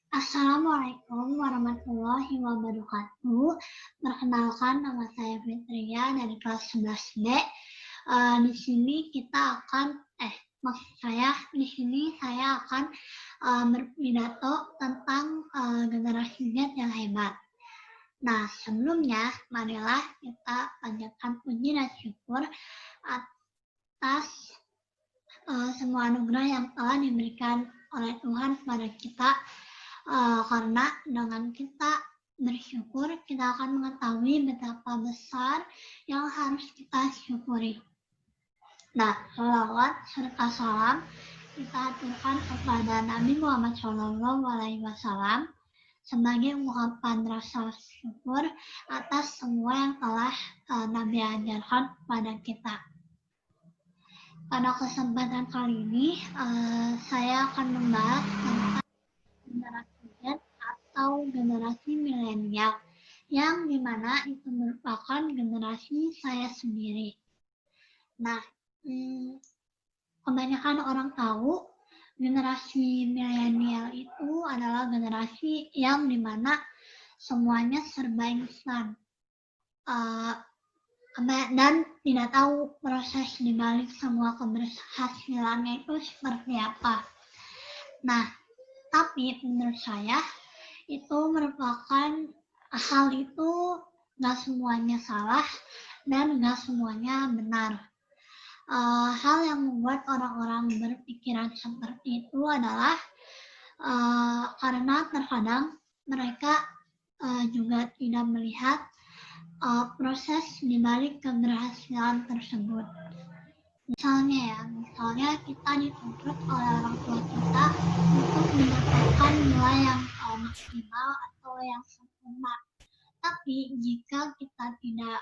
Assalamualaikum warahmatullahi wabarakatuh. Perkenalkan, nama saya Fitria dari kelas 11D. Di sini kita akan, maksud saya, di sini saya akan berpidato tentang generasi Z yang hebat. Nah, sebelumnya, marilah kita panjatkan puji dan syukur atas semua anugerah yang telah diberikan oleh Tuhan kepada kita. Karena dengan kita bersyukur, kita akan mengetahui betapa besar yang harus kita syukuri. Nah, sholawat serta salam kita aturkan kepada Nabi Muhammad SAW sebagai ungkapan rasa syukur atas semua yang telah Nabi ajarkan kepada kita. Pada kesempatan kali ini, saya akan membahas tentang generasi Z atau generasi milenial, yang dimana itu merupakan generasi saya sendiri. Nah, kebanyakan orang tahu generasi milenial itu adalah generasi yang dimana semuanya serba instan, dan tidak tahu proses dibalik semua keberhasilannya itu seperti apa. Nah, tapi menurut saya itu merupakan hal itu nggak semuanya salah dan nggak semuanya benar. Hal yang membuat orang-orang berpikiran seperti itu adalah karena terkadang mereka juga tidak melihat proses dibalik keberhasilan tersebut. Misalnya kita dituntut oleh orang tua kita untuk mendapatkan nilai yang maksimal atau yang sempurna. Tapi jika kita tidak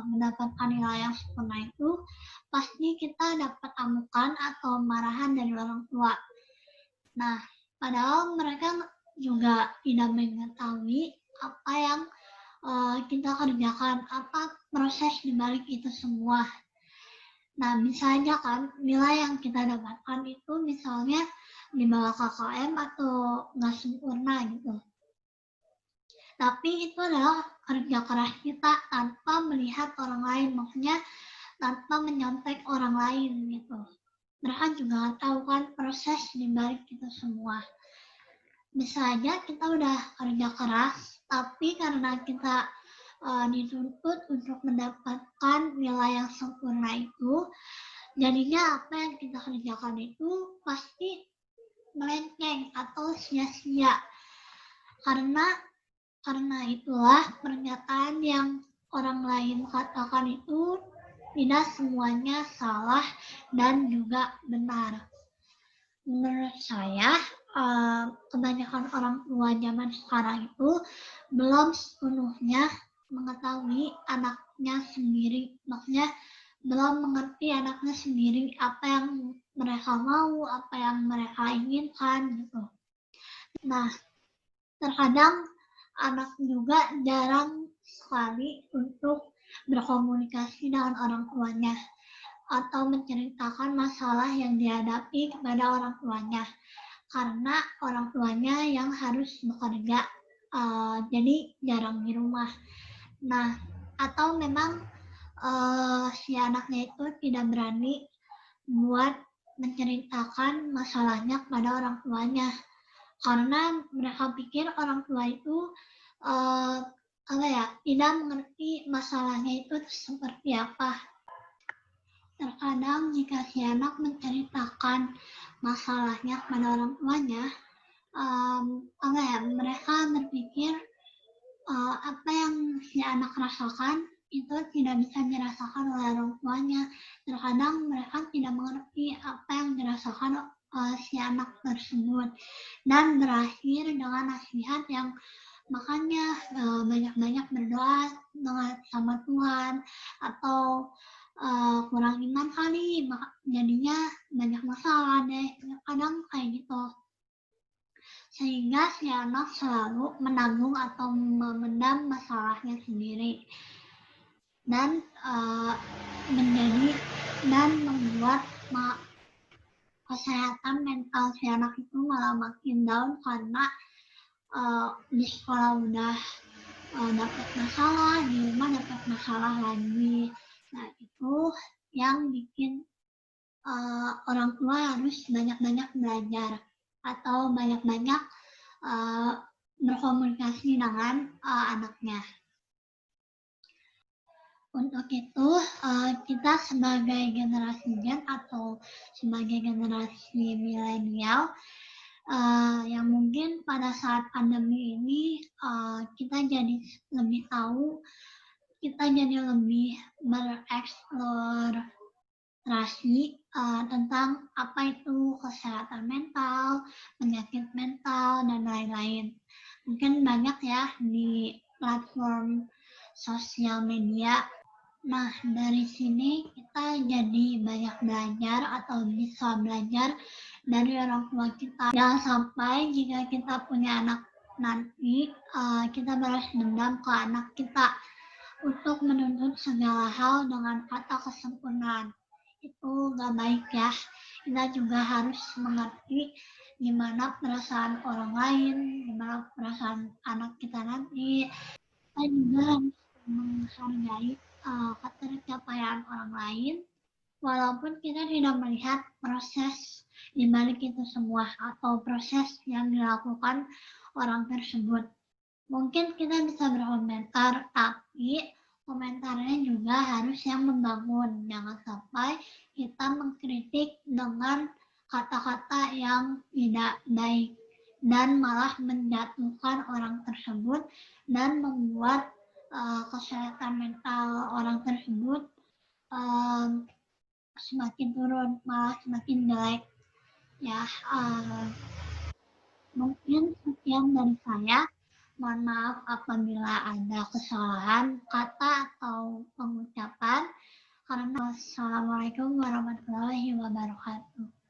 mendapatkan nilai yang sempurna itu, pasti kita dapat amukan atau marahan dari orang tua. Nah, padahal mereka juga tidak mengetahui apa yang kita kerjakan, apa proses dibalik itu semua. Nah, misalnya kan, nilai yang kita dapatkan itu misalnya di bawah KKM atau nggak sempurna gitu. Tapi itu adalah kerja keras kita tanpa melihat orang lain, maksudnya tanpa menyontek orang lain gitu. Mereka juga nggak tahu kan proses di balik itu semua. Misalnya kita udah kerja keras, tapi karena kita dituntut untuk mendapatkan nilai yang sempurna itu, jadinya apa yang kita kerjakan itu pasti melenceng atau sia-sia. Karena itulah pernyataan yang orang lain katakan itu tidak semuanya salah dan juga benar. Menurut saya, kebanyakan orang tua zaman sekarang itu belum sepenuhnya mengetahui anaknya sendiri, maksudnya belum mengerti anaknya sendiri apa yang mereka mau, apa yang mereka inginkan gitu. Nah, terkadang anak juga jarang sekali untuk berkomunikasi dengan orang tuanya atau menceritakan masalah yang dihadapi kepada orang tuanya, karena orang tuanya yang harus bekerja, jadi jarang di rumah. Nah, atau memang si anaknya itu tidak berani buat menceritakan masalahnya kepada orang tuanya, karena mereka pikir orang tua itu tidak mengerti masalahnya itu seperti apa. Terkadang jika si anak menceritakan masalahnya kepada orang tuanya, mereka berpikir apa yang si anak rasakan itu tidak bisa dirasakan oleh orang tuanya. Terkadang mereka tidak mengerti apa yang dirasakan si anak tersebut, dan berakhir dengan nasihat yang makanya banyak-banyak berdoa sama Tuhan, atau kurang iman kali, jadinya banyak masalah deh, kadang kayak gitu. Sehingga si anak selalu menanggung atau memendam masalahnya sendiri, dan membuat kesehatan mental si anak itu malah makin down, karena di sekolah udah dapat masalah, di rumah dapat masalah lagi. Nah, itu yang bikin orang tua harus banyak-banyak belajar atau banyak-banyak uh, berkomunikasi dengan anaknya. Untuk itu, kita sebagai generasi Gen atau sebagai generasi milenial yang mungkin pada saat pandemi ini kita jadi lebih tahu, kita jadi lebih bereksplorasi tentang apa itu kesehatan mental, penyakit mental, dan lain-lain. Mungkin banyak ya di platform sosial media. Nah, dari sini kita jadi banyak belajar atau bisa belajar dari orang tua kita. Jangan sampai jika kita punya anak nanti, kita balas dendam ke anak kita untuk menuntut segala hal dengan kata kesempurnaan. Itu gak baik ya. Kita juga harus mengerti gimana perasaan orang lain, gimana perasaan anak kita nanti. Kita juga harus menghargai ketercapaian orang lain, walaupun kita tidak melihat proses di balik itu semua atau proses yang dilakukan orang tersebut. Mungkin kita bisa berkomentar, tapi komentarnya juga harus yang membangun. Jangan sampai kita mengkritik dengan kata-kata yang tidak baik dan malah menjatuhkan orang tersebut dan membuat kesehatan mental orang tersebut semakin turun, malah semakin jelek. Ya, mungkin sekian dari saya. Mohon maaf apabila ada kesalahan kata atau pengucapan. Karena Wassalamualaikum warahmatullahi wabarakatuh.